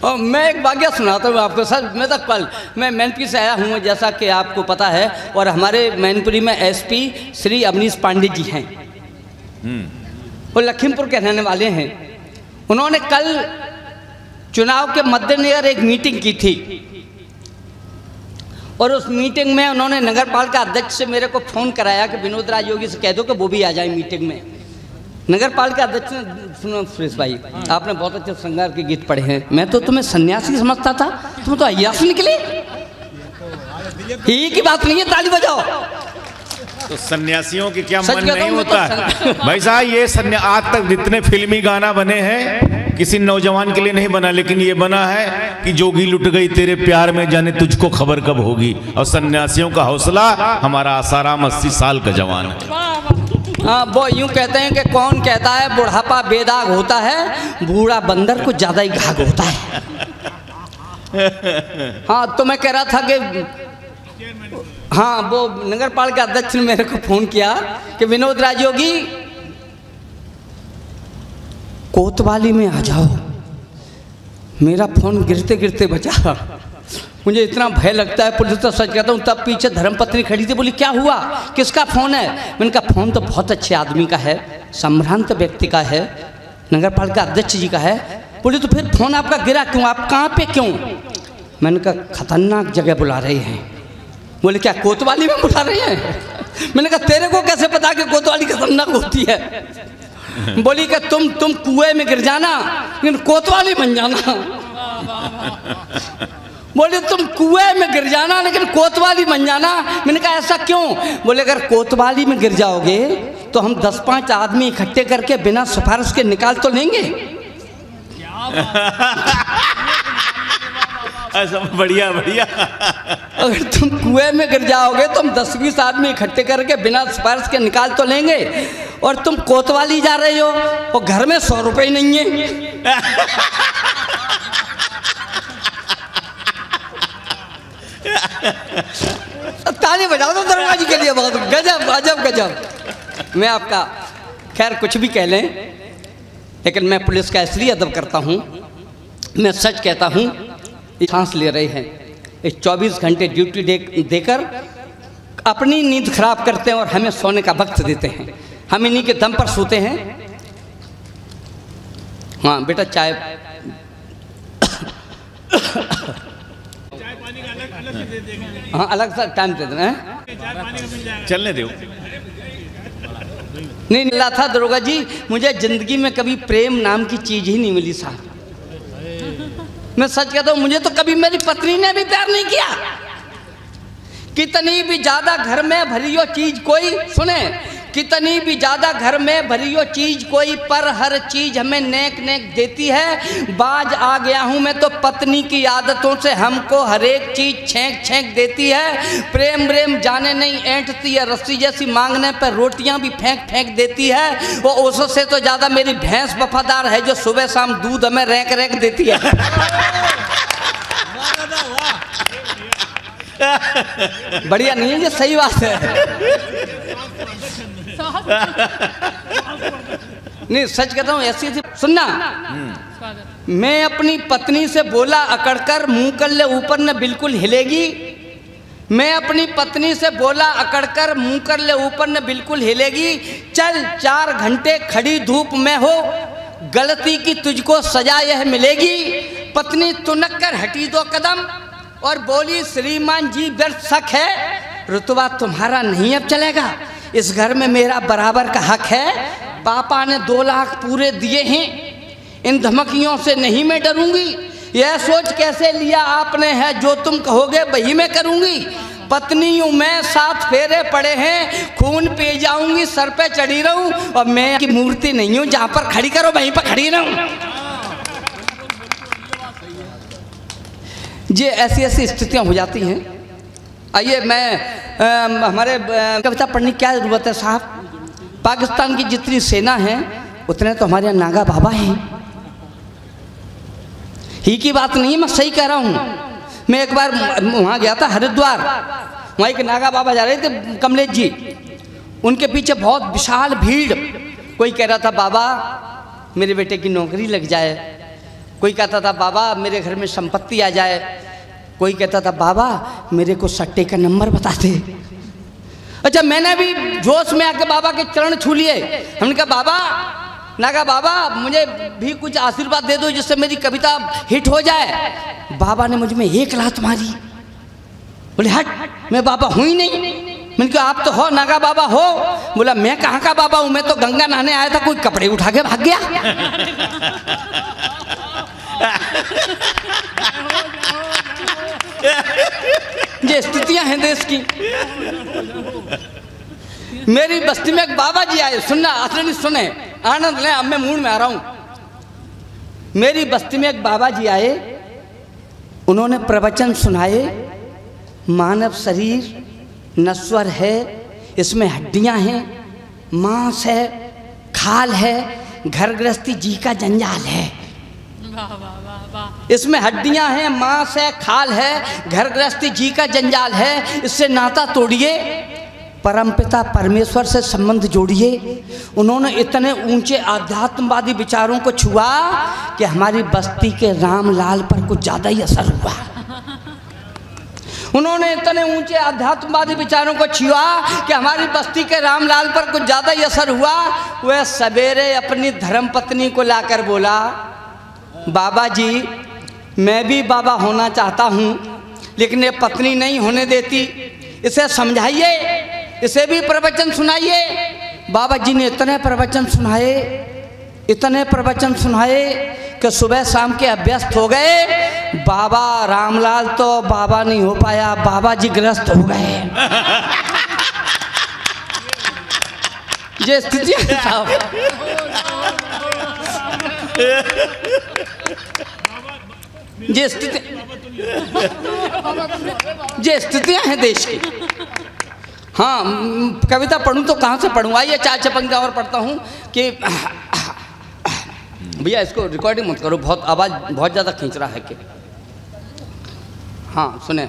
और मैं एक वाक़या सुनाता हूँ आपको सर। मैं तो कल मैं मैनपुरी से आया हूँ, जैसा कि आपको पता है, और हमारे मैनपुरी में एसपी श्री अवनीश पांडे जी हैं, वो लखीमपुर के रहने वाले हैं। उन्होंने कल चुनाव के मद्देनजर एक मीटिंग की थी, और उस मीटिंग में उन्होंने नगर पालिका अध्यक्ष से मेरे को फ़ोन कराया कि विनोद राज योगी से कह दो कि वो भी आ जाए मीटिंग में। नगर पालिका अध्यक्ष ने, सुनो सुरेश भाई, आपने बहुत अच्छे श्रृंगार के गीत पढ़े हैं, मैं तो तुम्हें सन्यासी समझता था, तुम तो अय्यास निकले। ही की बात नहीं है, ताली बजाओ। तो सन्यासियों की क्या मन नहीं होता है भाई साहब। ये आज तक जितने फिल्मी गाना बने हैं किसी नौजवान के लिए नहीं बना, लेकिन ये बना है कि जोगी लुट गई तेरे प्यार में, जाने तुझको खबर कब होगी। और सन्यासियों का हौसला हमारा आसाराम 80 साल का जवान है। हाँ, वो यूँ कहते हैं कि कौन कहता है बुढ़ापा बेदाग होता है, बूढ़ा बंदर को ज़्यादा ही घाघ होता है। हाँ, तो मैं कह रहा था कि हाँ, वो नगर पालिका अध्यक्ष ने मेरे को फ़ोन किया कि विनोद राज योगी कोतवाली में आ जाओ। मेरा फ़ोन गिरते गिरते बचा। मुझे इतना भय लगता है, पुलिस तो सच कहता हूँ। तब पीछे धर्मपत्नी खड़ी थी, बोली क्या हुआ, किसका फ़ोन है? मैंने कहा फ़ोन तो बहुत अच्छे आदमी का है, संभ्रांत व्यक्ति का है, नगर पालिका अध्यक्ष जी का है। बोली तो फिर फ़ोन आपका गिरा क्यों, आप कहाँ पे क्यों? मैंने कहा खतरनाक जगह बुला रहे हैं। बोले क्या कोतवाली में बुला रहे हैं? मैंने कहा तेरे को कैसे पता कि कोतवाली खतरनाक होती है? बोली कि तुम कुएं में गिर जाना लेकिन कोतवाली बन जाना। बोले तुम कुएं में गिर जाना लेकिन कोतवाली बन जाना। मैंने कहा ऐसा क्यों? बोले अगर कोतवाली में गिर जाओगे तो हम 10-5 आदमी इकट्ठे करके बिना सिफारिश के निकाल तो लेंगे। ऐसा बढ़िया बढ़िया। अगर तुम कुएं में गिर जाओगे तो हम 10-20 आदमी इकट्ठे करके बिना सिफारिश के निकाल तो लेंगे, और तुम कोतवाली जा रहे हो और घर में 100 रुपये नहीं है। ताली बजाओ तो दरवाजे के लिए। बहुत गजब अजब गजब। मैं आपका खैर कुछ भी कह लें, लेकिन मैं पुलिस का इसलिए अदब करता हूँ, मैं सच कहता हूँ। सांस ले रहे हैं, 24 घंटे ड्यूटी देकर अपनी नींद खराब करते हैं और हमें सोने का वक्त देते हैं। हम इन्हीं के दम पर सोते हैं। हाँ बेटा, चाय हाँ अलग सा टाइम दे देना है, चलने दो। नहीं मिला था दरोगा जी, मुझे जिंदगी में कभी प्रेम नाम की चीज ही नहीं मिली साहब। मैं सच कहता हूँ, मुझे तो कभी मेरी पत्नी ने भी प्यार नहीं किया। कितनी भी ज्यादा घर में भरी हो चीज कोई, सुने, कितनी भी ज्यादा घर में भरी हो चीज कोई, पर हर चीज हमें नेक नेक देती है। बाज आ गया हूं मैं तो पत्नी की आदतों से, हमको हर एक चीज छेंक छेंक देती है। प्रेम प्रेम जाने नहीं ऐंठती है, रस्सी जैसी मांगने पर रोटियां भी फेंक फेंक देती है। वो उससे तो ज्यादा मेरी भैंस वफादार है, जो सुबह शाम दूध हमें रैंक रैंक देती है। बढ़िया नहीं है, ये सही बात है। नहीं सच कहता हूँ, ऐसी ऐसी सुनना। मैं अपनी पत्नी से बोला अकड़कर, मुंह कर ले ऊपर न बिल्कुल हिलेगी। मैं अपनी पत्नी से बोला अकड़कर, मुंह कर ले ऊपर न बिल्कुल हिलेगी। चल 4 घंटे खड़ी धूप में हो, गलती की तुझको सजा यह मिलेगी। पत्नी तुनक कर हटी 2 कदम और बोली, श्रीमान जी व्यर्थ शक है, रुतबा तुम्हारा नहीं अब चलेगा। इस घर में मेरा बराबर का हक है। पापा ने 2 लाख पूरे दिए हैं, इन धमकियों से नहीं मैं डरूंगी। यह सोच कैसे लिया आपने है, जो तुम कहोगे वही मैं करूंगी। पत्नी हूँ मैं, 7 फेरे पड़े हैं, खून पी जाऊंगी, सर पे चढ़ी रहूं, और मैं की मूर्ति नहीं हूँ, जहाँ पर खड़ी करो वहीं पर खड़ी रहूं। ये ऐसी ऐसी स्थितियाँ हो जाती हैं। आइए, मैं हमारे कविता पढ़ने की क्या ज़रूरत है साहब। पाकिस्तान की जितनी सेना है उतने तो हमारे यहाँ नागा बाबा हैं। ही की बात नहीं है, मैं सही कह रहा हूँ। मैं एक बार वहाँ गया था हरिद्वार, वहाँ एक नागा बाबा जा रहे थे कमलेश जी, उनके पीछे बहुत विशाल भीड़। कोई कह रहा था बाबा मेरे बेटे की नौकरी लग जाए, कोई कहता था बाबा मेरे घर में संपत्ति आ जाए, कोई कहता था बाबा मेरे को सट्टे का नंबर बता दे। अच्छा, मैंने भी जोश में आके बाबा के चरण छू लिए। हमने कहा बाबा, ना कहा बाबा मुझे भी कुछ आशीर्वाद दे दो जिससे मेरी कविता हिट हो जाए। बाबा ने मुझ में एक लात मारी, बोले हट, मैं बाबा हूँ ही नहीं। मैंने कहा आप तो हो। ना कहा बाबा हो। बोला मैं कहाँ का बाबा हूँ, मैं तो गंगा नहाने आया था, कोई कपड़े उठा के भाग गया। ये स्थितियां हैं देश की। मेरी बस्ती में एक बाबा जी आए, सुनना असली सुने, आनंद लें, अब मैं मूड में आ रहा हूं। मेरी बस्ती में एक बाबा जी आए, उन्होंने प्रवचन सुनाए। मानव शरीर नश्वर है, इसमें हड्डियां हैं, मांस है, खाल है, घर गृहस्थी जी का जंजाल है। इसमें हड्डियां हैं, मांस है, खाल है, घर गृहस्थी जी का जंजाल है। इससे नाता तोड़िए, परमपिता परमेश्वर से संबंध जोड़िए। उन्होंने इतने ऊंचे आध्यात्मवादी विचारों को छुआ कि हमारी बस्ती के रामलाल पर कुछ ज़्यादा ही असर हुआ। उन्होंने इतने ऊंचे आध्यात्मवादी विचारों को छुआ कि हमारी बस्ती के रामलाल पर कुछ ज़्यादा ही असर हुआ। वह सवेरे अपनी धर्मपत्नी को लाकर बोला, बाबा जी मैं भी बाबा होना चाहता हूँ, लेकिन ये पत्नी नहीं होने देती, इसे समझाइए, इसे भी प्रवचन सुनाइए। बाबा जी ने इतने प्रवचन सुनाए, इतने प्रवचन सुनाए कि सुबह शाम के अभ्यस्त हो गए। बाबा रामलाल तो बाबा नहीं हो पाया, बाबा जी ग्रस्त हो गए। ये स्थिति ये स्थितियां हैं देश की। हाँ, कविता पढ़ूं तो कहाँ से पढ़ूं? आइए 4 पंक्तियां और पढ़ता हूँ कि भैया इसको रिकॉर्डिंग मत करो, बहुत आवाज़ बहुत ज़्यादा खींच रहा है। कि हाँ सुने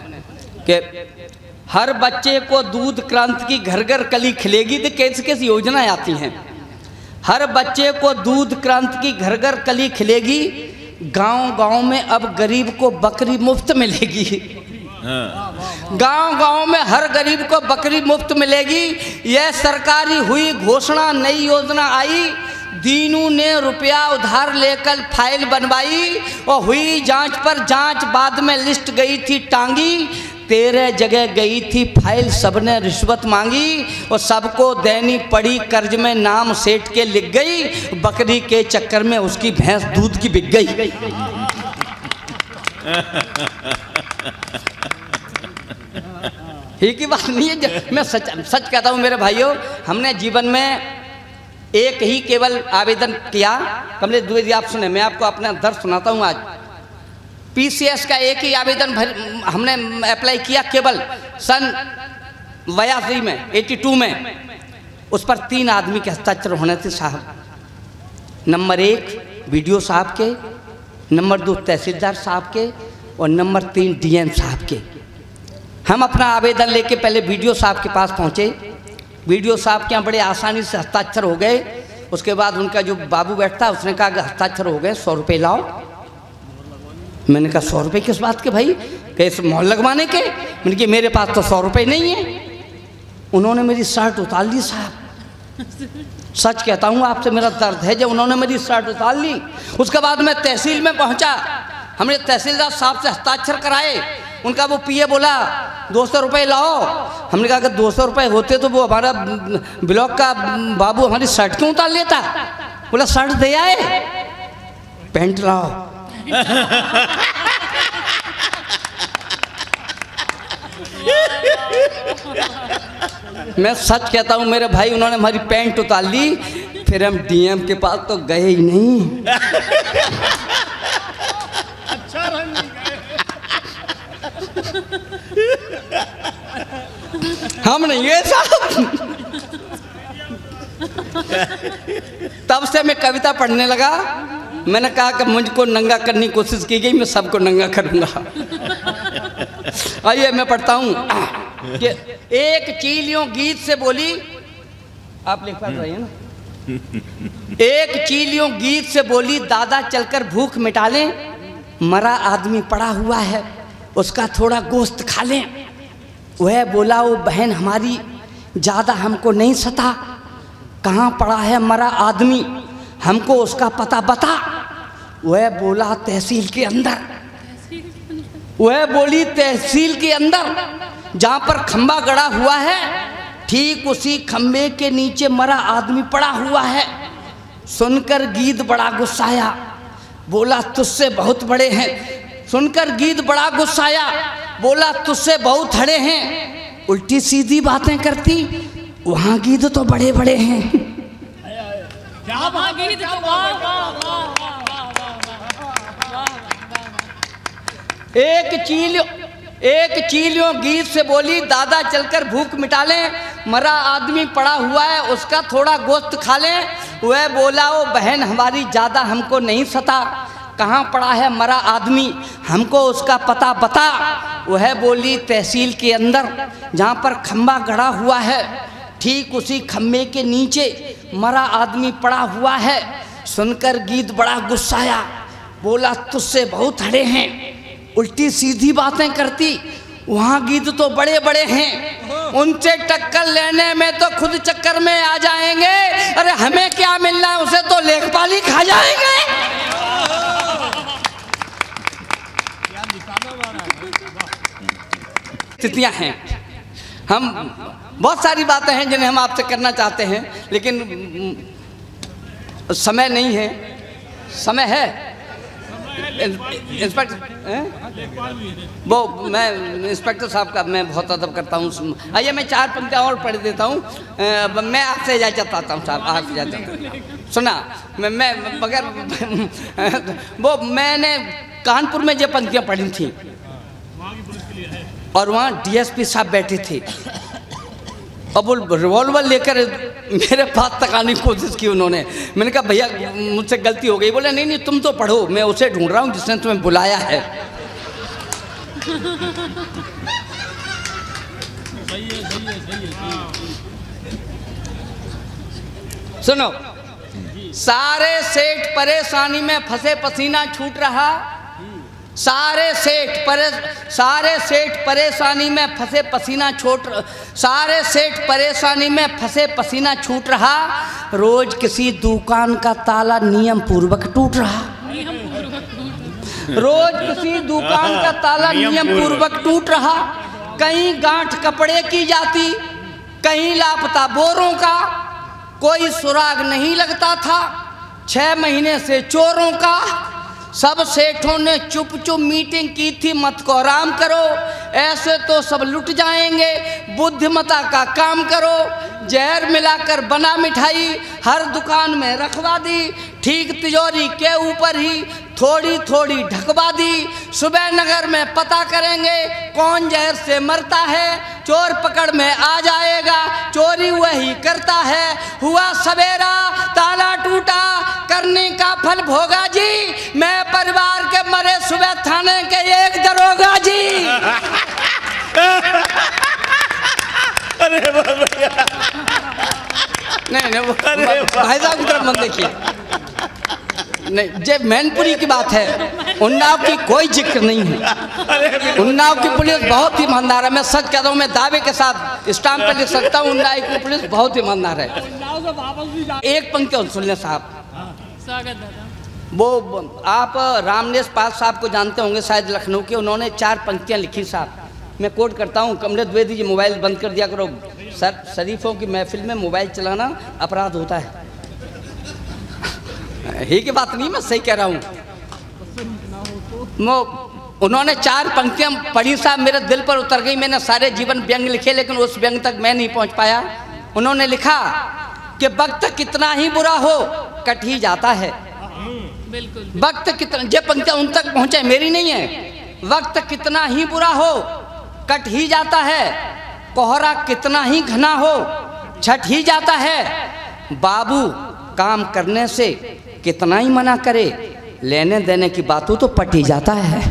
कि हर बच्चे को दूध क्रांति की घर घर कली खिलेगी। तो कैसी कैसी योजनाएं आती हैं। हर बच्चे को दूध क्रांति की घर घर कली खिलेगी, गांव गांव में अब गरीब को बकरी मुफ्त मिलेगी। गांव गांव में हर गरीब को बकरी मुफ्त मिलेगी। यह सरकारी हुई घोषणा, नई योजना आई। दीनू ने रुपया उधार लेकर फाइल बनवाई और हुई जांच पर जांच, बाद में लिस्ट गई थी टांगी। 13 जगह गई थी फाइल, सबने रिश्वत मांगी और सबको देनी पड़ी कर्ज में, नाम सेठ के लिख गई। बकरी के चक्कर में उसकी भैंस दूध की बिक गई। ही की बात नहीं है, मैं सच कहता हूँ मेरे भाइयों। हमने जीवन में एक ही केवल आवेदन किया। कमलेश द्विवेदी आप सुने, मैं आपको अपना दर्द सुनाता हूँ। आज पीसीएस का एक ही आवेदन हमने अप्लाई किया केवल सन 82 में, 82 में। उस पर 3 आदमी के हस्ताक्षर होने थे साहब। नंबर 1 बीडीओ साहब के, नंबर 2 तहसीलदार साहब के और नंबर 3 डीएम साहब के। हम अपना आवेदन लेके पहले बीडीओ साहब के पास पहुँचे। बीडीओ साहब के यहाँ बड़े आसानी से हस्ताक्षर हो गए। उसके बाद उनका जो बाबू बैठता, उसने कहा कि हस्ताक्षर हो गए, 100 रुपये लाओ। मैंने कहा 100 रुपये किस बात के भाई? कैसे मोहर लगवाने के? मैंने कहा मेरे पास तो 100 रुपये नहीं है। उन्होंने मेरी शर्ट उतार ली साहब। सच कहता हूँ आपसे, मेरा दर्द है। जब उन्होंने मेरी शर्ट उतार ली, उसके बाद मैं तहसील में पहुँचा। हमने तहसीलदार साहब से हस्ताक्षर कराए। उनका वो पीए बोला 200 रुपये लाओ। हमने कहा कि 200 रुपये होते तो वो हमारा ब्लॉक का बाबू हमारी शर्ट क्यों उतार लेता? बोला शर्ट दे आए, पैंट लाओ। मैं सच कहता हूँ मेरे भाई, उन्होंने हमारी पैंट उतार ली। फिर हम डीएम के पास तो गए ही नहीं। हम नहीं गए साहब। तब से मैं कविता पढ़ने लगा। मैंने कहा कि मुझको नंगा करने की कोशिश की गई, मैं सबको नंगा करूंगा। आइए मैं पढ़ता हूँ कि एक चील यूं गीत से बोली। आप लिख पा रही है ना? एक चीलियों गीत से बोली दादा चलकर भूख मिटा लें, मरा आदमी पड़ा हुआ है उसका थोड़ा गोश्त खा लें। वह बोला वो बहन हमारी ज़्यादा हमको नहीं सता, कहाँ पड़ा है मरा आदमी हमको उसका पता बता। वह बोला तहसील के अंदर। वह बोली तहसील के अंदर जहाँ पर खंबा गड़ा हुआ है ठीक उसी खंबे के नीचे मरा आदमी पड़ा हुआ है। सुनकर गीद बड़ा गुस्साया, बोला तुझसे बहुत बड़े हैं। सुनकर गीद बड़ा गुस्साया, बोला तुझसे बहुत बड़े हैं, उल्टी सीधी बातें करती, वहाँ गीद तो बड़े बड़े हैं। एक चीलियों गीत से बोली दादा चलकर भूख मिटा लें, मरा आदमी पड़ा हुआ है उसका थोड़ा गोश्त खा लें। वह बोला वो बहन हमारी ज़्यादा हमको नहीं सता, कहाँ पड़ा है मरा आदमी हमको उसका पता बता। वह बोली तहसील के अंदर जहाँ पर खंबा गड़ा हुआ है ठीक उसी खंबे के नीचे मरा आदमी पड़ा हुआ है। सुनकर गीत बड़ा गुस्साया, बोला तुझसे बहुत बड़े हैं, उल्टी सीधी बातें करती, वहाँ गीत तो बड़े बड़े हैं, उनसे टक्कर लेने में तो खुद चक्कर में आ जाएंगे। अरे हमें क्या मिलना है, उसे तो लेखपाली खा जाएंगे। स्थितियां हैं, हम बहुत सारी बातें हैं जिन्हें हम आपसे करना चाहते हैं लेकिन समय नहीं है। समय है इंस्पेक्टर वो मैं इंस्पेक्टर साहब का मैं बहुत अदब करता हूँ। आइए मैं 4 पंक्तियाँ और पढ़ देता हूँ। मैं आपसे इजाज़त चाहता हूँ साहब, आपसे इजाज़त। सुना मैं मगर वो मैंने कानपुर में जो पंक्तियाँ पढ़ी थी और वहाँ डीएसपी साहब बैठे थे अब वो रिवॉल्वर लेकर मेरे पास तक आने की कोशिश की उन्होंने। मैंने कहा भैया मुझसे गलती हो गई। बोले नहीं नहीं तुम तो पढ़ो, मैं उसे ढूंढ रहा हूँ जिसने तुम्हें बुलाया है। सुनो, सारे सेठ परेशानी में फंसे पसीना छूट रहा, सारे सेठ परेशानी में फंसे पसीना सारे सेठ परेशानी में फंसे पसीना छूट रहा। रोज किसी दुकान का ताला नियम पूर्वक टूट रहा। रोज किसी दुकान का ताला नियम पूर्वक टूट रहा। कहीं गांठ कपड़े की जाती, कहीं लापता बोरों का, कोई सुराग नहीं लगता था। 6 महीने से चोरों का। सब सेठों ने चुप चुप मीटिंग की थी, मत को आराम करो, ऐसे तो सब लुट जाएंगे, बुद्धिमता का काम करो। जहर मिलाकर बना मिठाई हर दुकान में रखवा दी, ठीक तिजोरी के ऊपर ही थोड़ी थोड़ी ढकवा दी। सुबह नगर में पता करेंगे कौन जहर से मरता है, चोर पकड़ में आ जाएगा, चोरी वही करता है। हुआ सवेरा ताला टूटा, करने का फल भोगा जी, मैं परिवार के मरे सुबह थाने के एक दरोगा जी। अरे भैया नहीं भाई साहब की तरफ मत देखिए। नहीं, जब मैनपुरी की बात है, उन्नाव की कोई जिक्र नहीं है। उन्नाव की पुलिस बहुत ही ईमानदार है। मैं सच कह रहा हूँ, मैं दावे के साथ स्टाम्प पे लिख सकता हूँ, उन्नाव की पुलिस बहुत ईमानदार है। एक पंक्ति और सुन लें साहब। वो आप रामनेश पाल साहब को जानते होंगे शायद, लखनऊ के। उन्होंने 4 पंक्तियाँ लिखी साहब, मैं कोट करता हूँ। कमलेश द्विवेदी जी मोबाइल बंद कर दिया करो सर, शरीफों की महफिल में मोबाइल चलाना अपराध होता है। ही की बात नहीं, मैं सही कह रहा हूँ। उन्होंने 4 पंक्तियाँ पढ़ी साहब, मेरे दिल पर उतर गई। मैंने सारे जीवन व्यंग लिखे लेकिन उस व्यंग तक मैं नहीं पहुँच पाया। उन्होंने लिखा कि वक्त कितना ही बुरा हो कट ही जाता है। वक्त कितना, ये पंक्तियाँ उन तक पहुँचे, मेरी नहीं है। वक्त कितना ही बुरा हो कट ही जाता है, कोहरा कितना ही घना हो छट ही जाता है। बाबू काम करने से कितना ही मना करे, लेने देने की बातों तो पट ही जाता है।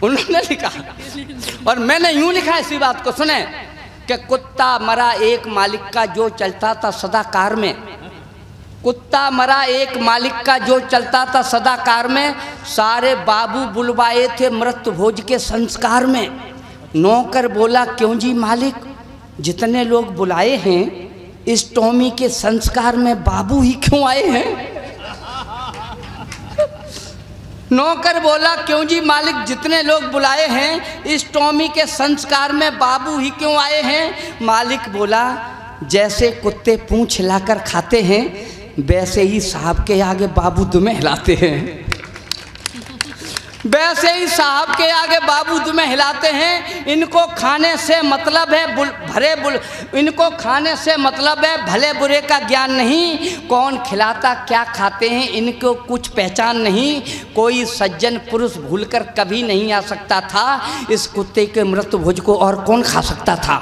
उन्होंने लिखा और मैंने यूं लिखा इसी बात को, सुने कि कुत्ता मरा एक मालिक का जो चलता था सदा कार में, कुत्ता मरा एक मालिक का जो चलता था सदा कार में, सारे बाबू बुलवाए थे मृत्यु भोज के संस्कार में। नौकर बोला क्यों जी मालिक, जितने लोग बुलाए हैं इस टॉमी के संस्कार में बाबू ही क्यों आए हैं। नौकर बोला क्यों जी मालिक, जितने लोग बुलाए हैं इस टॉमी के संस्कार में बाबू ही क्यों आए हैं। मालिक बोला जैसे कुत्ते पूंछ हिलाकर खाते हैं वैसे ही साहब के आगे बाबू तुम्हें हिलाते हैं, वैसे ही साहब के आगे बाबू तुम्हें हिलाते हैं। इनको खाने से मतलब है इनको खाने से मतलब है भले बुरे का ज्ञान नहीं, कौन खिलाता क्या खाते हैं इनको कुछ पहचान नहीं। कोई सज्जन पुरुष भूलकर कभी नहीं आ सकता था, इस कुत्ते के मृत्यु भोज को और कौन खा सकता था।